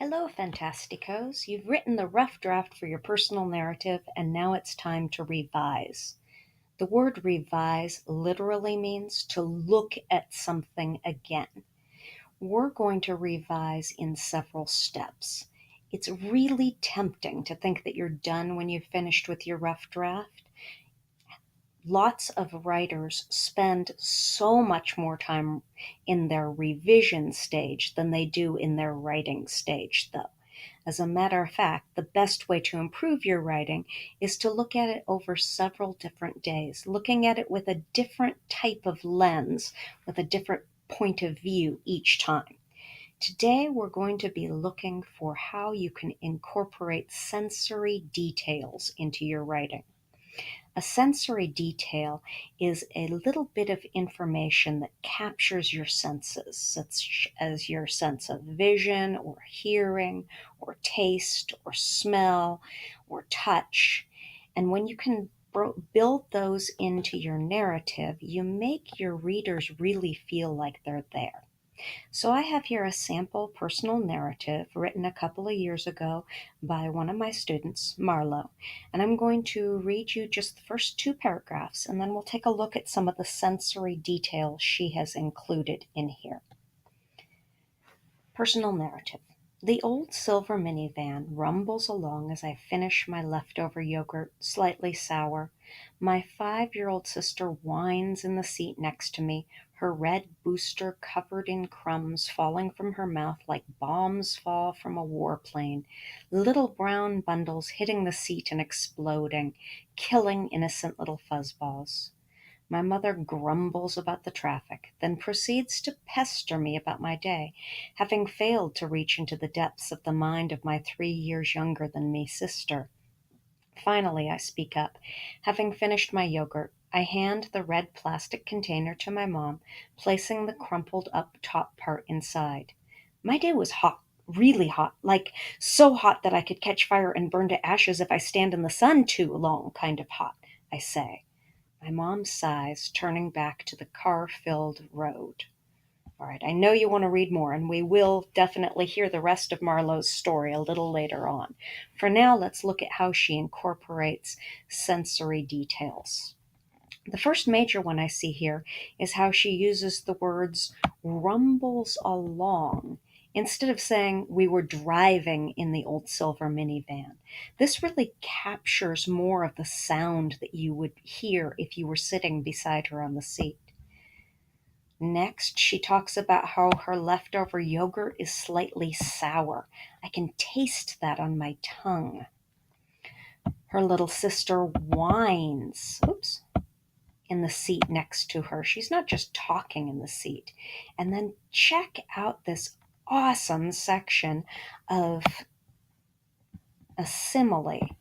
Hello, Fantasticos. You've written the rough draft for your personal narrative, and now it's time to revise. The word revise literally means to look at something again. We're going to revise in several steps. It's really tempting to think that you're done when you've finished with your rough draft. Lots of writers spend so much more time in their revision stage than they do in their writing stage, though. As a matter of fact, the best way to improve your writing is to look at it over several different days, looking at it with a different type of lens, with a different point of view each time. Today, we're going to be looking for how you can incorporate sensory details into your writing. A sensory detail is a little bit of information that captures your senses, such as your sense of vision or hearing or taste or smell or touch. And when you can build those into your narrative, you make your readers really feel like they're there. So I have here a sample personal narrative written a couple of years ago by one of my students, Marlo, and I'm going to read you just the first two paragraphs, and then we'll take a look at some of the sensory details she has included in here. Personal narrative. The old silver minivan rumbles along as I finish my leftover yogurt, slightly sour. My 5-year-old sister whines in the seat next to me, her red booster covered in crumbs falling from her mouth like bombs fall from a warplane, little brown bundles hitting the seat and exploding, killing innocent little fuzzballs. My mother grumbles about the traffic, then proceeds to pester me about my day, having failed to reach into the depths of the mind of my 3 years younger than me sister. Finally, I speak up. Having finished my yogurt, I hand the red plastic container to my mom, placing the crumpled up top part inside. My day was hot, really hot, like so hot that I could catch fire and burn to ashes if I stand in the sun too long, kind of hot, I say. My mom sighs, turning back to the car-filled road. All right, I know you want to read more, and we will definitely hear the rest of Marlowe's story a little later on. For now, let's look at how she incorporates sensory details. The first major one I see here is how she uses the words rumbles along instead of saying we were driving in the old silver minivan. This really captures more of the sound that you would hear if you were sitting beside her on the seat. Next, she talks about how her leftover yogurt is slightly sour. I can taste that on my tongue. Her little sister whines. Oops. In the seat next to her. She's not just talking in the seat. And then check out this awesome section of a simile.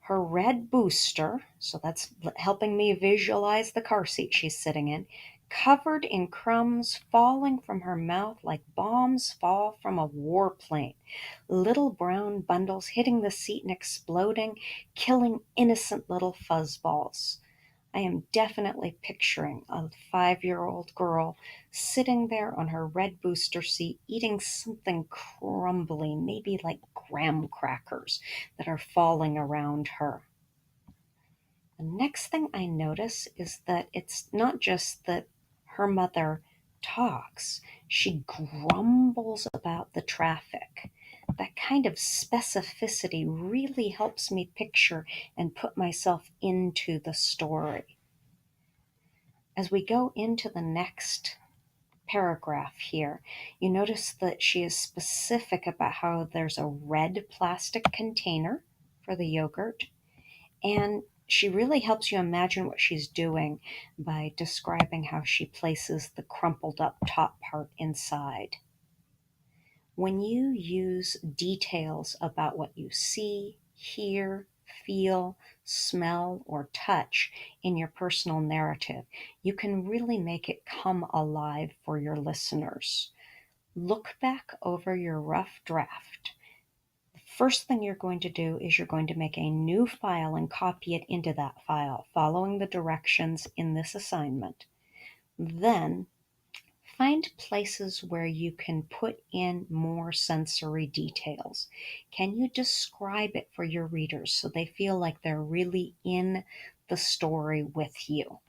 Her red booster, so that's helping me visualize the car seat she's sitting in, covered in crumbs falling from her mouth like bombs fall from a warplane. Little brown bundles hitting the seat and exploding, killing innocent little fuzzballs. I am definitely picturing a 5-year-old girl sitting there on her red booster seat eating something crumbly, maybe like graham crackers that are falling around her. The next thing I notice is that it's not just that her mother talks, she grumbles about the traffic. That kind of specificity really helps me picture and put myself into the story. As we go into the next paragraph here, you notice that she is specific about how there's a red plastic container for the yogurt, and she really helps you imagine what she's doing by describing how she places the crumpled up top part inside. When you use details about what you see, hear, feel, smell, or touch in your personal narrative, you can really make it come alive for your listeners. Look back over your rough draft. The first thing you're going to do is you're going to make a new file and copy it into that file, following the directions in this assignment. Then Find places where you can put in more sensory details. Can you describe it for your readers so they feel like they're really in the story with you?